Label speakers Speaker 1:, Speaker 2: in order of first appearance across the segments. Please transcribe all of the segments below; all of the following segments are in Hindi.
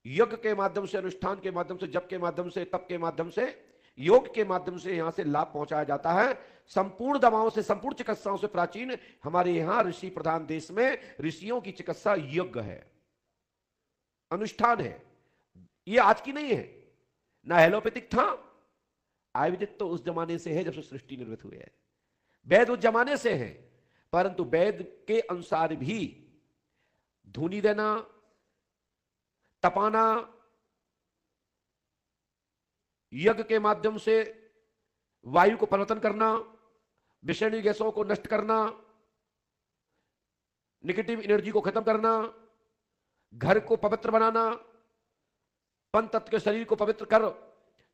Speaker 1: यज्ञ के माध्यम से, अनुष्ठान के माध्यम से, जप के माध्यम से, तप के माध्यम से, योग के माध्यम से यहां से लाभ पहुंचाया जाता है। संपूर्ण दवाओं से, संपूर्ण चिकित्साओं से प्राचीन हमारे यहां ऋषि प्रधान देश में ऋषियों की चिकित्सा यज्ञ है, अनुष्ठान है। ये आज की नहीं है, ना एलोपैथिक था, आयुर्वेदिक तो उस जमाने से है जब से सृष्टि निर्मित हुई है, वेद उस जमाने से है। परंतु वेद के अनुसार भी धूनी देना, तपाना, यज्ञ के माध्यम से वायु को परिवर्तन करना, विषैली गैसों को नष्ट करना, नेगेटिव एनर्जी को खत्म करना, घर को पवित्र बनाना, पंच तत्व के शरीर को पवित्र कर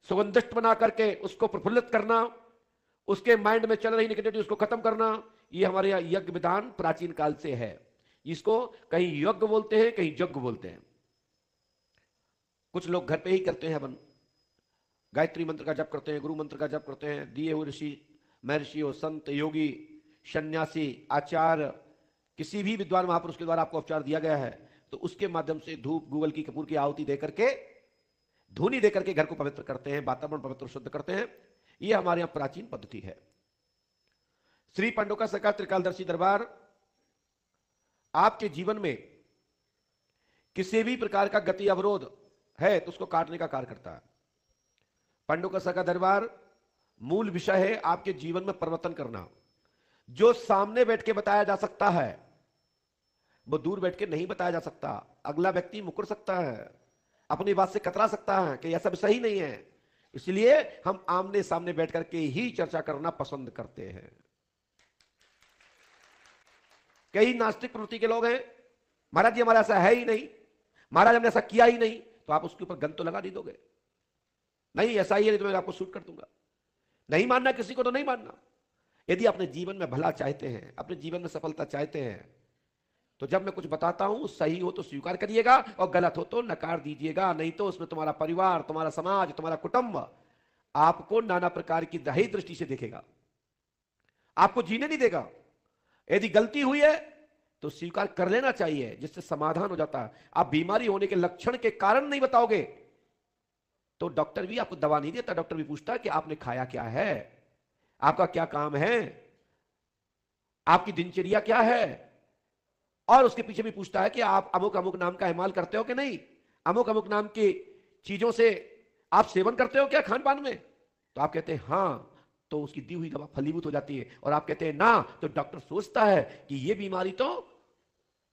Speaker 1: सुगंधिष्ट बना करके उसको प्रफुल्लित करना, उसके माइंड में चल रही नेगेटिविटी उसको खत्म करना, ये हमारे यहां यज्ञ विधान प्राचीन काल से है। इसको कहीं यज्ञ बोलते हैं, कहीं यज्ञ बोलते हैं। कुछ लोग घर पे ही करते हैं, अपन गायत्री मंत्र का जप करते हैं, गुरु मंत्र का जप करते हैं, दिए हुए ऋषि महर्षि और संत योगी सन्यासी आचार्य किसी भी विद्वान महापुरुष के द्वारा आपको उपचार दिया गया है, तो उसके माध्यम से धूप गूगल की कपूर की आहुति देकर के, धूनी देकर के घर को पवित्र करते हैं, वातावरण पवित्र शुद्ध करते हैं। यह हमारे यहां प्राचीन पद्धति है। श्री पांडुका सका त्रिकालदर्शी दरबार आपके जीवन में किसी भी प्रकार का गति अवरोध है तो उसको काटने का कार्य करता है। पांडुका सका दरबार मूल विषय है आपके जीवन में परिवर्तन करना। जो सामने बैठ के बताया जा सकता है वो दूर बैठ के नहीं बताया जा सकता। अगला व्यक्ति मुकर सकता है, अपनी बात से कतरा सकता है कि यह सब सही नहीं है, इसलिए हम आमने सामने बैठ करके ही चर्चा करना पसंद करते हैं। कई नास्तिक प्रवृत्ति के लोग हैं, महाराज जी हमारा ऐसा है ही नहीं, महाराज हमने ऐसा किया ही नहीं, तो आप उसके ऊपर गन तो लगा नहीं दोगे, नहीं ऐसा ही है तो मैं आपको शूट कर दूंगा। नहीं मानना किसी को तो नहीं मानना। यदि अपने जीवन में भला चाहते हैं, अपने जीवन में सफलता चाहते हैं, तो जब मैं कुछ बताता हूं सही हो तो स्वीकार करिएगा और गलत हो तो नकार दीजिएगा, नहीं तो उसमें तुम्हारा परिवार, तुम्हारा समाज, तुम्हारा कुटुंब आपको नाना प्रकार की दही दृष्टि से देखेगा, आपको जीने नहीं देगा। यदि गलती हुई है तो स्वीकार कर लेना चाहिए, जिससे समाधान हो जाता है। आप बीमारी होने के लक्षण के कारण नहीं बताओगे तो डॉक्टर भी आपको दवा नहीं देता। डॉक्टर भी पूछता है कि आपने खाया क्या है, आपका क्या काम है, आपकी दिनचर्या क्या है, और उसके पीछे भी पूछता है कि आप अमुक अमुक नाम का इस्तेमाल करते हो कि नहीं, अमुक अमुक नाम की चीजों से आप सेवन करते हो क्या खान पान में। तो आप कहते हैं हाँ, तो उसकी दी हुई दवा फलीभूत हो जाती है। और आप कहते हैं ना, तो डॉक्टर सोचता है कि ये बीमारी तो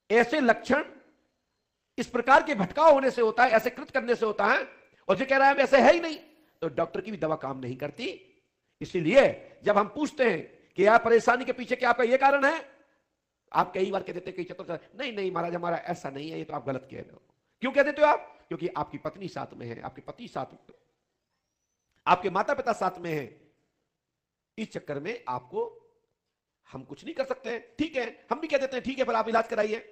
Speaker 1: ऐसे लक्षण इस प्रकार के भटकाव होने से होता है, ऐसे कृत करने से होता है, और जो कह रहा है ऐसे है ही नहीं, तो डॉक्टर की भी दवा काम नहीं करती। इसीलिए जब हम पूछते हैं कि यह परेशानी के पीछे क्या आपका यह कारण है, आप कई बार कह देते हैं, कई चतुर नहीं नहीं महाराज हमारा ऐसा नहीं है, ये तो आप गलत कह रहे हो। क्यों कह देते हो आप? क्योंकि आपकी पत्नी साथ में है, आपके पति साथ में, आपके माता पिता साथ में है। इस चक्कर में आपको हम कुछ नहीं कर सकते। ठीक है, हम भी कह देते हैं ठीक है, पर आप इलाज कराइए।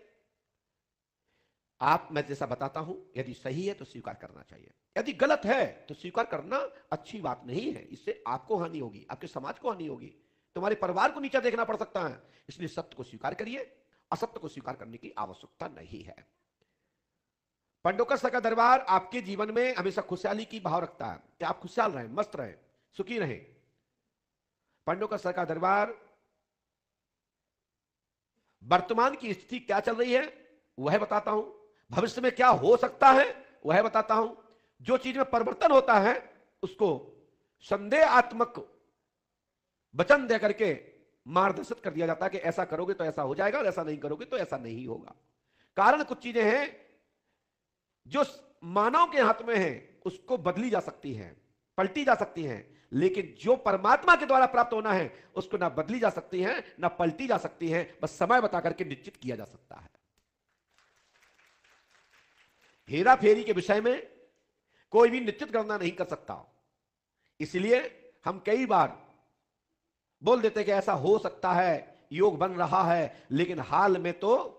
Speaker 1: आप, मैं जैसा बताता हूं, यदि सही है तो स्वीकार करना चाहिए, यदि गलत है तो स्वीकार करना अच्छी बात नहीं है। इससे आपको हानि होगी, आपके समाज को हानि होगी, तुम्हारे परिवार को नीचा देखना पड़ सकता है। इसलिए सत्य को स्वीकार करिए, असत्य को स्वीकार करने की आवश्यकता नहीं है। पांडुका सका दरबार आपके जीवन में हमेशा खुशहाली की भाव रखता है कि आप खुशहाल रहें, मस्त रहें, सुखी रहें। पांडुका सका दरबार वर्तमान की स्थिति क्या चल रही है वह बताता हूं, भविष्य में क्या हो सकता है वह बताता हूं। जो चीज में परिवर्तन होता है उसको संदेहात्मक वचन दे करके मार्गदर्शित कर दिया जाता है कि ऐसा करोगे तो ऐसा हो जाएगा और ऐसा नहीं करोगे तो ऐसा नहीं होगा। कारण कुछ चीजें हैं जो मानव के हाथ में है, उसको बदली जा सकती है, पलटी जा सकती है, लेकिन जो परमात्मा के द्वारा प्राप्त होना है उसको ना बदली जा सकती है ना पलटी जा सकती है, बस समय बता करके निश्चित किया जा सकता है। हेरा फेरी के विषय में कोई भी निश्चित गणना नहीं कर सकता, इसलिए हम कई बार बोल देते कि ऐसा हो सकता है, योग बन रहा है, लेकिन हाल में तो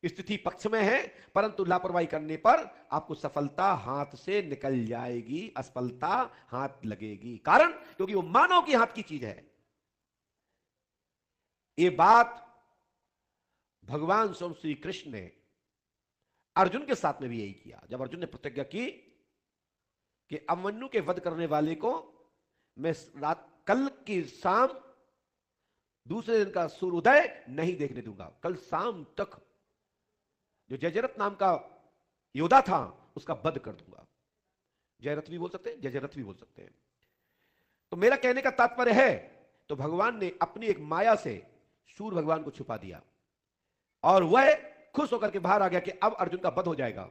Speaker 1: स्थिति पक्ष में है, परंतु लापरवाही करने पर आपको सफलता हाथ से निकल जाएगी, असफलता हाथ लगेगी। कारण क्योंकि वो मानव के हाथ की चीज है। ये बात भगवान स्वयं श्री कृष्ण ने अर्जुन के साथ में भी यही किया। जब अर्जुन ने प्रतिज्ञा की कि अभिमन्यु के वध करने वाले को मैं रात कल की शाम दूसरे दिन का सूर्योदय नहीं देखने दूंगा, कल शाम तक जो जयजरथ नाम का योद्धा था उसका वध कर दूंगा। जयरथ भी बोल सकते हैं, जयजरथ भी बोल सकते हैं। तो मेरा कहने का तात्पर्य है, तो भगवान ने अपनी एक माया से सूर्य भगवान को छुपा दिया और वह खुश होकर के बाहर आ गया कि अब अर्जुन का वध हो जाएगा,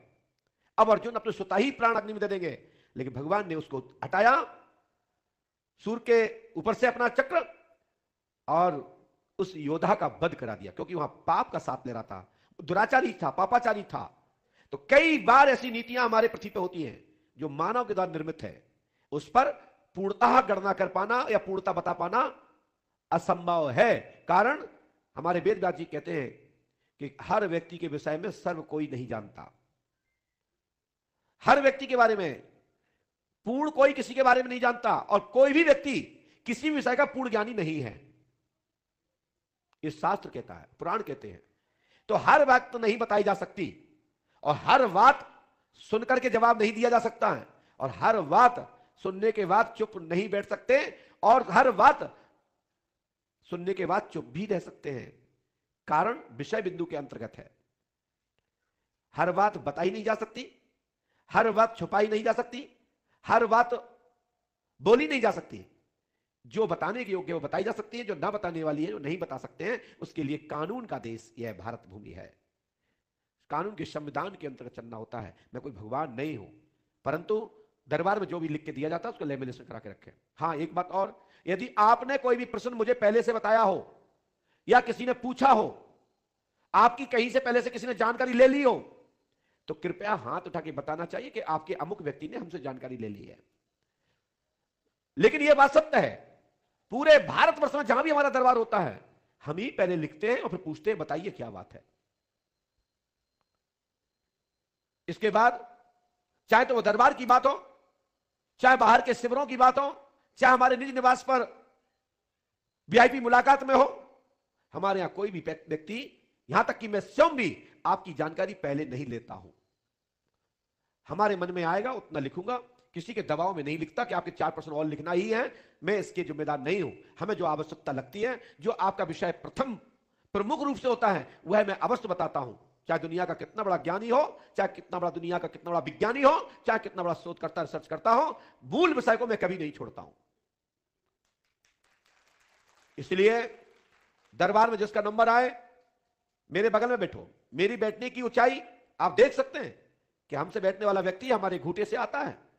Speaker 1: अब अर्जुन अपने स्वतः ही प्राण अग्नि में दे देंगे। लेकिन भगवान ने उसको हटाया, सूर्य के ऊपर से अपना चक्र, और उस योद्धा का वध करा दिया, क्योंकि वहां पाप का साथ ले रहा था, दुराचारी था, पापाचारी था। तो कई बार ऐसी नीतियां हमारे पृथ्वी पे होती हैं जो मानव के द्वारा निर्मित है, उस पर पूर्णतः गणना कर पाना या पूर्णतः बता पाना असंभव है। कारण हमारे वेद व्यास जी कहते हैं कि हर व्यक्ति के विषय में सर्व कोई नहीं जानता। हर व्यक्ति के बारे में पूर्ण कोई किसी के बारे में नहीं जानता, और कोई भी व्यक्ति किसी भी विषय का पूर्ण ज्ञानी नहीं है। ये शास्त्र कहता है, पुराण कहते हैं। तो हर बात तो नहीं बताई जा सकती, और हर बात सुनकर के जवाब नहीं दिया जा सकता है, और हर बात सुनने के बाद चुप नहीं बैठ सकते, और हर बात सुनने के बाद चुप भी रह सकते हैं। कारण विषय बिंदु के अंतर्गत है। हर बात बताई नहीं जा सकती, हर बात छुपाई नहीं जा सकती, हर बात बोली नहीं जा सकती। जो बताने के योग्य वो बताई जा सकती है, जो ना बताने वाली है, जो नहीं बता सकते हैं, उसके लिए कानून का देश यह भारत भूमि है। कानून के संविधान के अंतर्गत चलना होता है। मैं कोई भगवान नहीं हूं, परंतु दरबार में जो भी लिख के दिया जाता है उसको लेमिनेशन करा के रखें। हाँ, एक बात और, यदि आपने कोई भी प्रश्न मुझे पहले से बताया हो या किसी ने पूछा हो, आपकी कहीं से पहले से किसी ने जानकारी ले ली हो, तो कृपया हाथ उठा के बताना चाहिए कि आपके अमुक व्यक्ति ने हमसे जानकारी ले ली है। लेकिन यह बात सत्य है, पूरे भारतवर्ष में जहां भी हमारा दरबार होता है, हम ही पहले लिखते हैं और फिर पूछते हैं बताइए क्या बात है। इसके बाद चाहे तो वो दरबार की बात हो, चाहे बाहर के शिविरों की बात हो, चाहे हमारे निज निवास पर वीआईपी मुलाकात में हो, हमारे यहां कोई भी व्यक्ति, यहां तक कि मैं स्वयं भी आपकी जानकारी पहले नहीं लेता हूं। हमारे मन में आएगा उतना लिखूंगा, किसी के दबाव में नहीं लिखता कि आपके 4% और लिखना ही है। मैं इसके जिम्मेदार नहीं हूं। हमें जो आवश्यकता लगती है, जो आपका विषय प्रथम प्रमुख रूप से होता है, वह मैं अवश्य बताता हूं। चाहे दुनिया का कितना बड़ा ज्ञानी हो, चाहे कितना बड़ा दुनिया का कितना बड़ा विज्ञानी हो, चाहे कितना बड़ा शोधकर्ता रिसर्च करता हो, मूल विषय को मैं कभी नहीं छोड़ता हूं। इसलिए दरबार में जिसका नंबर आए, मेरे बगल में बैठो। मेरी बैठने की ऊंचाई आप देख सकते हैं कि हमसे बैठने वाला व्यक्ति हमारे घूटे से आता है।